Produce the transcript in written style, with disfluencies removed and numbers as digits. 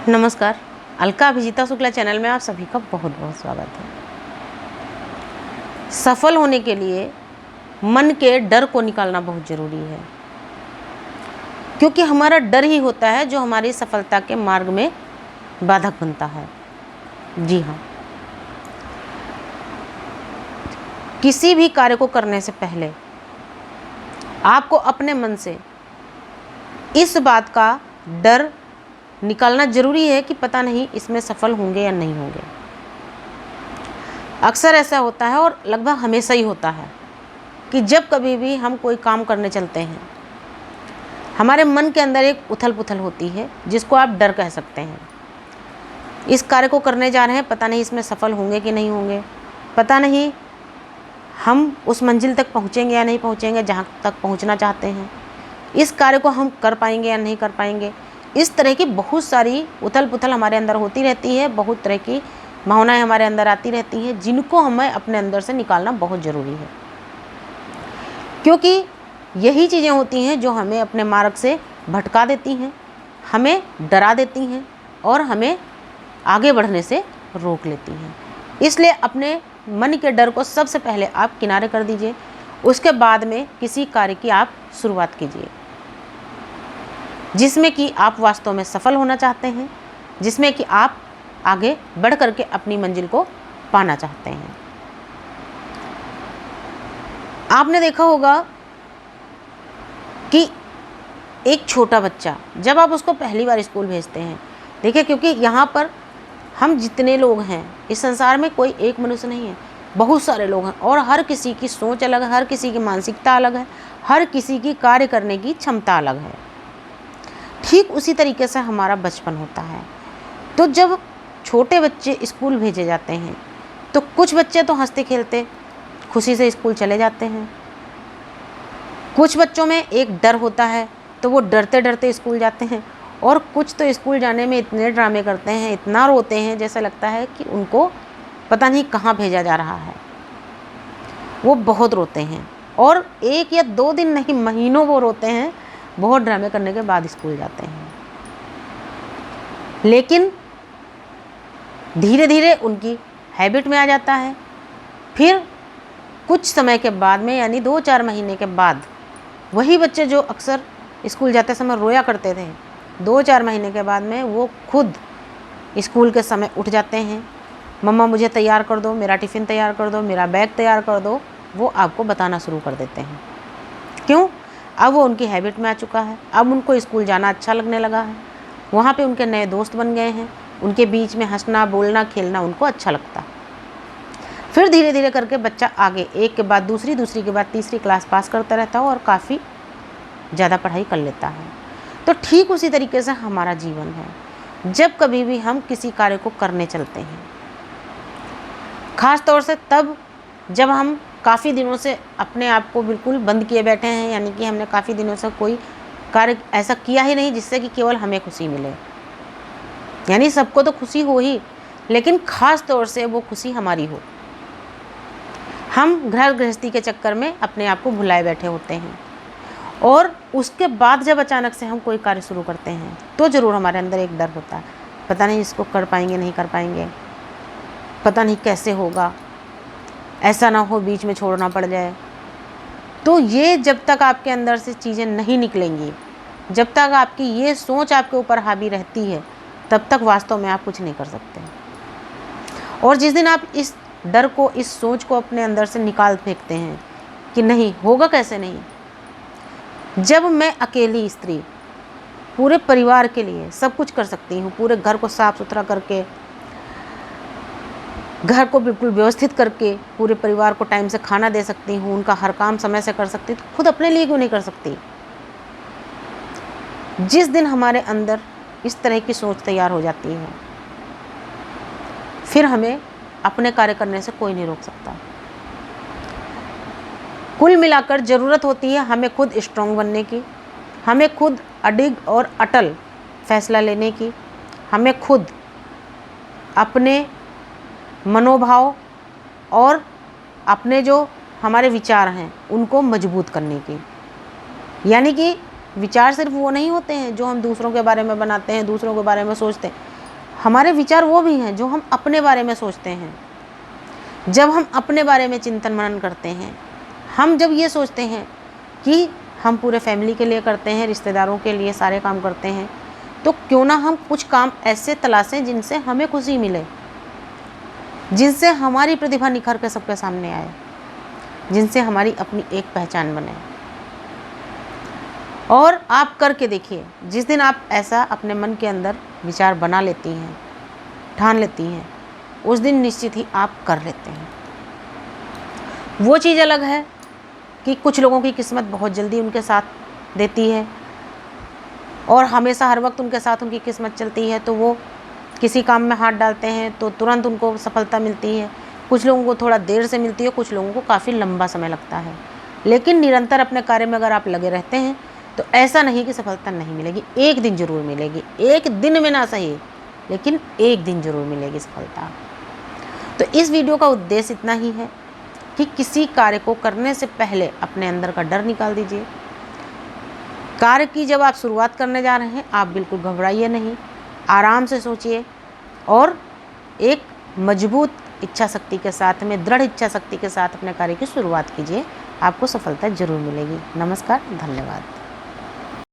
नमस्कार। अलका अभिजीता शुक्ला चैनल में आप सभी का बहुत बहुत स्वागत है। सफल होने के लिए मन के डर को निकालना बहुत ज़रूरी है, क्योंकि हमारा डर ही होता है जो हमारी सफलता के मार्ग में बाधक बनता है। जी हाँ, किसी भी कार्य को करने से पहले आपको अपने मन से इस बात का डर निकालना ज़रूरी है कि पता नहीं इसमें सफल होंगे या नहीं होंगे। अक्सर ऐसा होता है और लगभग हमेशा ही होता है कि जब कभी भी हम कोई काम करने चलते हैं, हमारे मन के अंदर एक उथल पुथल होती है जिसको आप डर कह सकते हैं। इस कार्य को करने जा रहे हैं, पता नहीं इसमें सफल होंगे कि नहीं होंगे, पता नहीं हम उस मंजिल तक पहुँचेंगे या नहीं पहुँचेंगे जहाँ तक पहुँचना चाहते हैं, इस कार्य को हम कर पाएंगे या नहीं कर पाएंगे। इस तरह की बहुत सारी उथल पुथल हमारे अंदर होती रहती है, बहुत तरह की भावनाएं हमारे अंदर आती रहती हैं, जिनको हमें अपने अंदर से निकालना बहुत ज़रूरी है, क्योंकि यही चीज़ें होती हैं जो हमें अपने मार्ग से भटका देती हैं, हमें डरा देती हैं और हमें आगे बढ़ने से रोक लेती हैं। इसलिए अपने मन के डर को सबसे पहले आप किनारे कर दीजिए, उसके बाद में किसी कार्य की आप शुरुआत कीजिए जिसमें कि आप वास्तव में सफल होना चाहते हैं, जिसमें कि आप आगे बढ़ करके अपनी मंजिल को पाना चाहते हैं। आपने देखा होगा कि एक छोटा बच्चा, जब आप उसको पहली बार स्कूल भेजते हैं, देखिए, क्योंकि यहाँ पर हम जितने लोग हैं इस संसार में कोई एक मनुष्य नहीं है, बहुत सारे लोग हैं और हर किसी की सोच अलग है, हर किसी की मानसिकता अलग है, हर किसी की कार्य करने की क्षमता अलग है। ठीक उसी तरीके से हमारा बचपन होता है। तो जब छोटे बच्चे स्कूल भेजे जाते हैं तो कुछ बच्चे तो हंसते खेलते खुशी से स्कूल चले जाते हैं, कुछ बच्चों में एक डर होता है तो वो डरते डरते स्कूल जाते हैं, और कुछ तो स्कूल जाने में इतने ड्रामे करते हैं, इतना रोते हैं, जैसे लगता है कि उनको पता नहीं कहाँ भेजा जा रहा है। वो बहुत रोते हैं और 1 या 2 दिन नहीं, महीनों वो रोते हैं, बहुत ड्रामे करने के बाद स्कूल जाते हैं। लेकिन धीरे धीरे उनकी हैबिट में आ जाता है। फिर कुछ समय के बाद में, यानी 2-4 महीने के बाद, वही बच्चे जो अक्सर स्कूल जाते समय रोया करते थे, 2-4 महीने के बाद में वो खुद स्कूल के समय उठ जाते हैं। मम्मा मुझे तैयार कर दो, मेरा टिफ़िन तैयार कर दो, मेरा बैग तैयार कर दो, वो आपको बताना शुरू कर देते हैं। क्यों? अब वो उनकी हैबिट में आ चुका है, अब उनको स्कूल जाना अच्छा लगने लगा है, वहाँ पे उनके नए दोस्त बन गए हैं, उनके बीच में हंसना बोलना खेलना उनको अच्छा लगता है। फिर धीरे धीरे करके बच्चा आगे एक के बाद दूसरी, दूसरी के बाद तीसरी क्लास पास करता रहता है और काफ़ी ज़्यादा पढ़ाई कर लेता है। तो ठीक उसी तरीके से हमारा जीवन है। जब कभी भी हम किसी कार्य को करने चलते हैं, ख़ास तौर से तब जब हम काफ़ी दिनों से अपने आप को बिल्कुल बंद किए बैठे हैं, यानी कि हमने काफ़ी दिनों से कोई कार्य ऐसा किया ही नहीं जिससे कि केवल हमें खुशी मिले, यानी सबको तो खुशी हो ही, लेकिन ख़ास तौर से वो खुशी हमारी हो। हम घर गृहस्थी के चक्कर में अपने आप को भुलाए बैठे होते हैं, और उसके बाद जब अचानक से हम कोई कार्य शुरू करते हैं तो ज़रूर हमारे अंदर एक डर होता है, पता नहीं इसको कर पाएंगे नहीं कर पाएंगे, पता नहीं कैसे होगा, ऐसा ना हो बीच में छोड़ना पड़ जाए। तो ये जब तक आपके अंदर से चीज़ें नहीं निकलेंगी, जब तक आपकी ये सोच आपके ऊपर हावी रहती है, तब तक वास्तव में आप कुछ नहीं कर सकते। और जिस दिन आप इस डर को, इस सोच को अपने अंदर से निकाल फेंकते हैं कि नहीं होगा, कैसे नहीं, जब मैं अकेली स्त्री पूरे परिवार के लिए सब कुछ कर सकती हूँ, पूरे घर को साफ़ सुथरा करके, घर को बिल्कुल व्यवस्थित करके पूरे परिवार को टाइम से खाना दे सकती हूँ, उनका हर काम समय से कर सकती हूँ, तो खुद अपने लिए क्यों नहीं कर सकती। जिस दिन हमारे अंदर इस तरह की सोच तैयार हो जाती है, फिर हमें अपने कार्य करने से कोई नहीं रोक सकता। कुल मिलाकर ज़रूरत होती है हमें खुद स्ट्रॉन्ग बनने की, हमें खुद अडिग और अटल फैसला लेने की, हमें खुद अपने मनोभाव और अपने जो हमारे विचार हैं उनको मजबूत करने की। यानी कि विचार सिर्फ वो नहीं होते हैं जो हम दूसरों के बारे में बनाते हैं, दूसरों के बारे में सोचते हैं, हमारे विचार वो भी हैं जो हम अपने बारे में सोचते हैं। जब हम अपने बारे में चिंतन मनन करते हैं, हम जब ये सोचते हैं कि हम पूरे फैमिली के लिए करते हैं, रिश्तेदारों के लिए सारे काम करते हैं, तो क्यों ना हम कुछ काम ऐसे तलाशें जिनसे हमें खुशी मिले, जिनसे हमारी प्रतिभा निखर कर सबके सामने आए, जिनसे हमारी अपनी एक पहचान बने। और आप करके देखिए, जिस दिन आप ऐसा अपने मन के अंदर विचार बना लेती हैं, ठान लेती हैं, उस दिन निश्चित ही आप कर लेते हैं। वो चीज़ अलग है कि कुछ लोगों की किस्मत बहुत जल्दी उनके साथ देती है और हमेशा हर वक्त उनके साथ उनकी किस्मत चलती है, तो वो किसी काम में हाथ डालते हैं तो तुरंत उनको सफलता मिलती है। कुछ लोगों को थोड़ा देर से मिलती है, कुछ लोगों को काफ़ी लंबा समय लगता है। लेकिन निरंतर अपने कार्य में अगर आप लगे रहते हैं तो ऐसा नहीं कि सफलता नहीं मिलेगी, एक दिन ज़रूर मिलेगी। एक दिन में ना सही, लेकिन एक दिन ज़रूर मिलेगी सफलता। तो इस वीडियो का उद्देश्य इतना ही है कि किसी कार्य को करने से पहले अपने अंदर का डर निकाल दीजिए। कार्य की जब आप शुरुआत करने जा रहे हैं, आप बिल्कुल घबराइए नहीं, आराम से सोचिए और एक मजबूत इच्छा शक्ति के साथ में, दृढ़ इच्छा शक्ति के साथ अपने कार्य की शुरुआत कीजिए। आपको सफलता जरूर मिलेगी। नमस्कार, धन्यवाद।